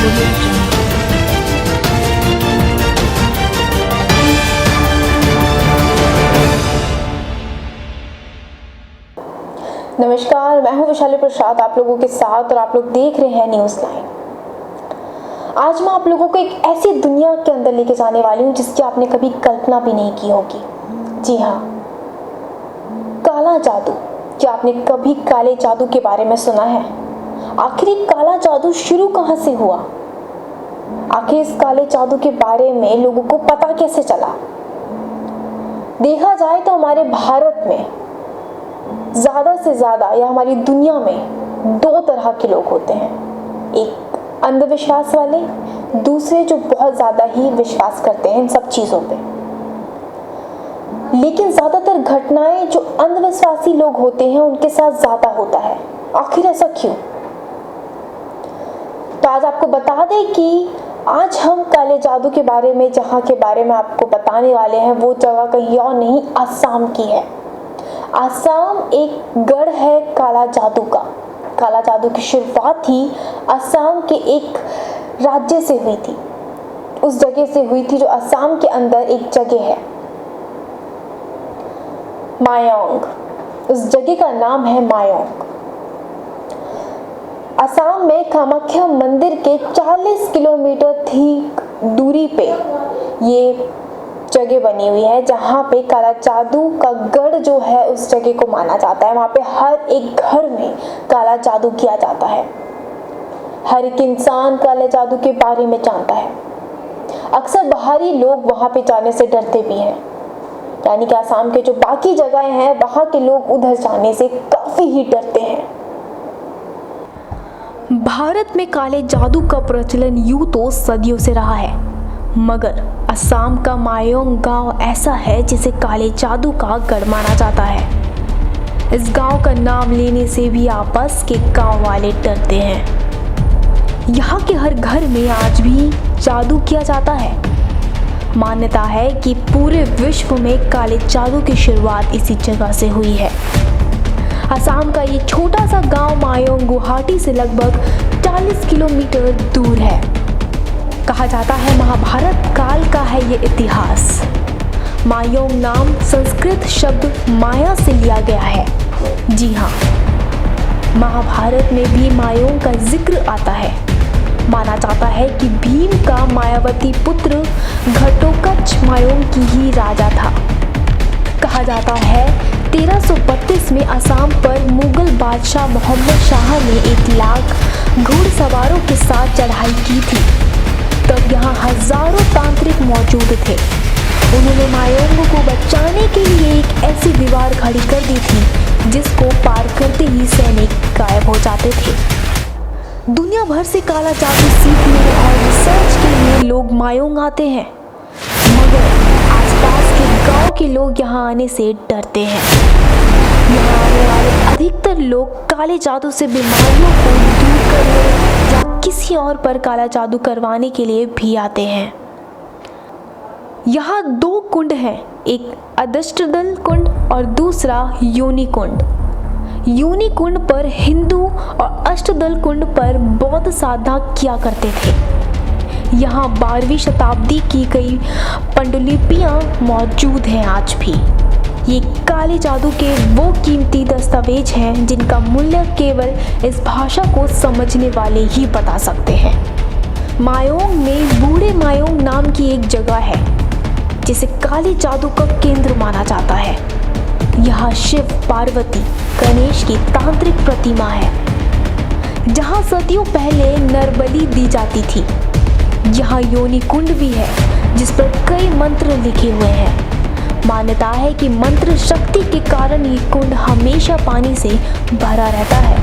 Audio Jungle। नमस्कार, मैं हूं वैशाली प्रसाद आप लोगों के साथ और आप लोग देख रहे हैं न्यूज़ लाइन। आज मैं आप लोगों को एक ऐसी दुनिया के अंदर लेके जाने वाली हूं जिसकी आपने कभी कल्पना भी नहीं की होगी। जी हाँ, काला जादू। क्या आपने कभी काले जादू के बारे में सुना है? आखिर ये काला जादू शुरू कहाँ से हुआ? आखिर इस काले जादू के बारे में लोगों को पता कैसे चला? देखा जाए तो हमारे भारत में ज़्यादा से ज़्यादा या हमारी दुनिया में दो तरह के लोग होते हैं। एक अंधविश्वास वाले, दूसरे जो बहुत ज़्यादा ही विश्वास करते हैं इन सब चीज़ों पे। लेकिन ज़्यादातर घटनाएं जो अंधविश्वासी लोग होते हैं उनके साथ ज़्यादा होता है। आखिर ऐसा क्यों? तो आज आपको बता दें कि आज हम काले जादू के बारे में, जहाँ के बारे में आपको बताने वाले हैं, वो जगह कहीं और नहीं, असम की है। असम एक गढ़ है काला जादू का। काला जादू की शुरुआत ही असम के एक राज्य से हुई थी। उस जगह से हुई थी जो असम के अंदर एक जगह है, मायोंग। उस जगह का नाम है मायोंग। असम में कामाख्या मंदिर के 40 किलोमीटर ठीक दूरी पे ये जगह बनी हुई है जहाँ पे काला जादू का गढ़ जो है उस जगह को माना जाता है। वहाँ पे हर एक घर में काला जादू किया जाता है। हर एक इंसान काले जादू के बारे में जानता है। अक्सर बाहरी लोग वहाँ पे जाने से डरते भी हैं, यानी कि असम के जो बाकी जगहें हैं वहाँ के लोग उधर जाने से काफ़ी ही डरते हैं। भारत में काले जादू का प्रचलन यूं तो सदियों से रहा है, मगर असम का मायोंग गांव ऐसा है जिसे काले जादू का गढ़ माना जाता है। इस गांव का नाम लेने से भी आपस के गांव वाले डरते हैं। यहाँ के हर घर में आज भी जादू किया जाता है। मान्यता है कि पूरे विश्व में काले जादू की शुरुआत इसी जगह से हुई है। असम का ये छोटा सा गांव मायोंग गुवाहाटी से लगभग 40 किलोमीटर दूर है। कहा जाता है महाभारत काल का है ये इतिहास। मायोंग नाम संस्कृत शब्द माया से लिया गया है। जी हाँ, महाभारत में भी मायोंग का जिक्र आता है। माना जाता है कि भीम का मायावती पुत्र घटोत्कच मायोंग की ही राजा था। कहा जाता है 1332 में असम पर मुगल बादशाह मोहम्मद शाह ने 1 लाख घुड़सवारों के साथ चढ़ाई की थी। तब यहाँ हजारों तांत्रिक मौजूद थे। उन्होंने मायोंग को बचाने के लिए एक ऐसी दीवार खड़ी कर दी थी जिसको पार करते ही सैनिक गायब हो जाते थे। दुनिया भर से काला जादू सीखने और रिसर्च के लिए लोग मायोंग आते हैं, मगर आसपास के गांव के लोग यहाँ आने से डरते हैं। यहाँ आने वाले अधिकतर लोग काले जादू से बीमारियों को दूर करने या किसी और पर काला जादू करवाने के लिए भी आते हैं। यहाँ 2 कुंड हैं, एक अदृष्टदल कुंड और दूसरा योनि कुंड। योनि कुंड पर हिंदू और अष्टदल कुंड पर बौद्ध साधना किया करते थे। यहाँ 12वीं शताब्दी की कई पांडुलिपियाँ मौजूद हैं आज भी। ये काले जादू के वो कीमती दस्तावेज हैं जिनका मूल्य केवल इस भाषा को समझने वाले ही बता सकते हैं। मायोंग में बूढ़े मायोंग नाम की एक जगह है जिसे काले जादू का केंद्र माना जाता है। यहाँ शिव, पार्वती, गणेश की तांत्रिक प्रतिमा है जहाँ सदियों पहले नरबलि दी जाती थी। यहाँ योनि कुंड भी है जिस पर कई मंत्र लिखे हुए हैं। मान्यता है कि मंत्र शक्ति के कारण ये कुंड हमेशा पानी से भरा रहता है।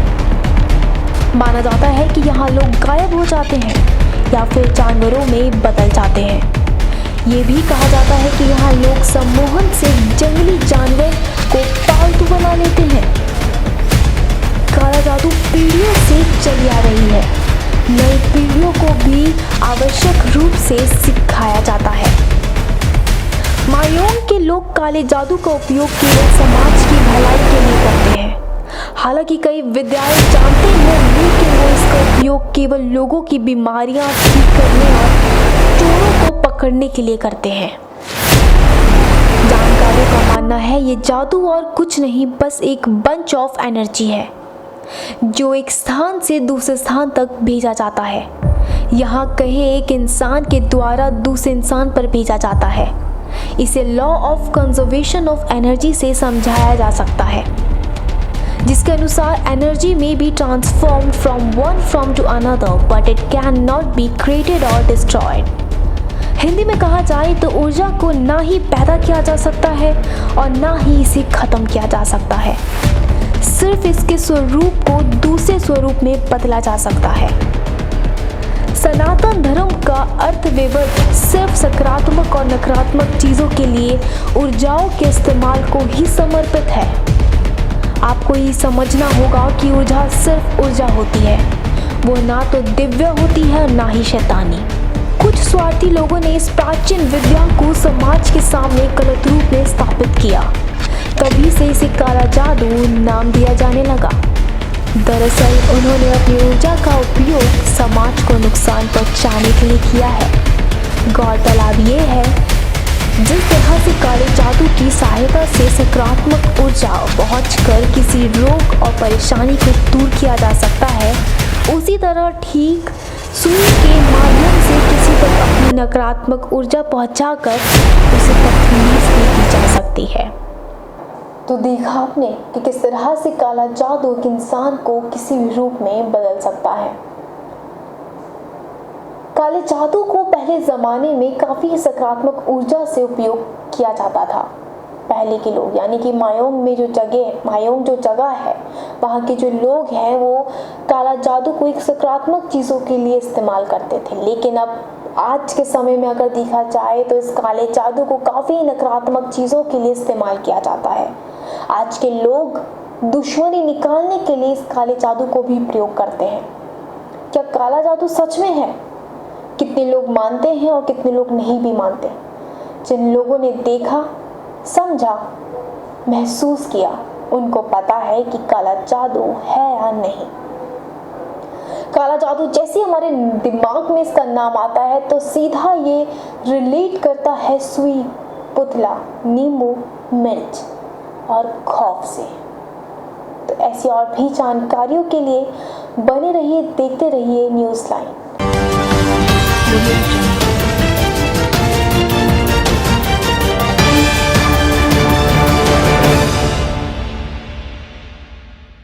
माना जाता है कि यहाँ लोग गायब हो जाते हैं या फिर जानवरों में बदल जाते हैं। ये भी कहा जाता है कि यहाँ लोग सम्मोहन से जंगली जानवर को पालतू बना लेते हैं। काला जादू पीढ़ियों से चली आ रही है। नई पीढ़ियों को भी आवश्यक रूप से सिखाया जाता है। मायोंग के लोग काले जादू का उपयोग केवल समाज की भलाई के लिए करते हैं। हालांकि कई विद्यालय जानते हैं, लेकिन वो इसका उपयोग केवल लोगों की बीमारियां ठीक करने और चोरों को पकड़ने के लिए करते हैं। जानकारों का मानना है ये जादू और कुछ नहीं, बस एक बंच ऑफ एनर्जी है जो एक स्थान से दूसरे स्थान तक भेजा जाता है। यहाँ कहे एक इंसान के द्वारा दूसरे इंसान पर भेजा जाता है। इसे law of conservation of energy से समझाया जा सकता है, जिसके अनुसार energy may be transform from one form to another but it can not be created और डिस्ट्रॉयड। हिंदी में कहा जाए तो ऊर्जा को ना ही पैदा किया जा सकता है और ना ही इसे खत्म किया जा सकता है, सिर्फ इसके स्वरूप को दूसरे स्वरूप में बदला जा सकता है। सनातन धर्म का अर्थव्यवस्था सिर्फ सकारात्मक और नकारात्मक चीजों के लिए ऊर्जाओं के इस्तेमाल को ही समर्पित है। आपको ये समझना होगा कि ऊर्जा सिर्फ ऊर्जा होती है, वो ना तो दिव्य होती है ना ही शैतानी। कुछ स्वार्थी लोगों ने इस प्राचीन विद्या को समाज के सामने गलत रूप में स्थापित किया, तभी से इसे काला जादू नाम दिया जाने लगा। दरअसल उन्होंने अपनी ऊर्जा का उपयोग समाज को नुकसान पहुंचाने के लिए किया है। गौरतलब ये है, जिस तरह से काले जादू की सहायता से सकारात्मक ऊर्जा पहुंचकर किसी रोग और परेशानी को दूर किया जा सकता है, उसी तरह ठीक सूर्य के माध्यम से किसी तक अपनी नकारात्मक ऊर्जा पहुंचाकर उसे तकलीफ दी जा सकती है। तो देखा आपने कि किस तरह से काला जादू एक इंसान को किसी भी रूप में बदल सकता है। काले जादू को पहले ज़माने में काफ़ी सकारात्मक ऊर्जा से उपयोग किया जाता था। पहले के लोग यानी कि मायोंग जो जगह है, वहाँ के जो लोग हैं वो काला जादू को एक सकारात्मक चीज़ों के लिए इस्तेमाल करते थे। लेकिन अब आज के समय में अगर देखा जाए तो इस काले जादू को काफ़ी नकारात्मक चीज़ों के लिए इस्तेमाल किया जाता है। आज के लोग दुश्मनी निकालने के लिए इस काले जादू को भी प्रयोग करते हैं। क्या काला जादू सच में है? कितने लोग मानते हैं और कितने लोग नहीं भी मानते। जिन लोगों ने देखा, समझा, महसूस किया, उनको पता है कि काला जादू है या नहीं। काला जादू जैसे हमारे दिमाग में इसका नाम आता है तो सीधा ये रिलेट करता है सुई, पुतला, नींबू, मिर्च और खौफ से। तो ऐसी और भी जानकारियों के लिए बने रहिए, देखते रहिए न्यूज़ लाइन।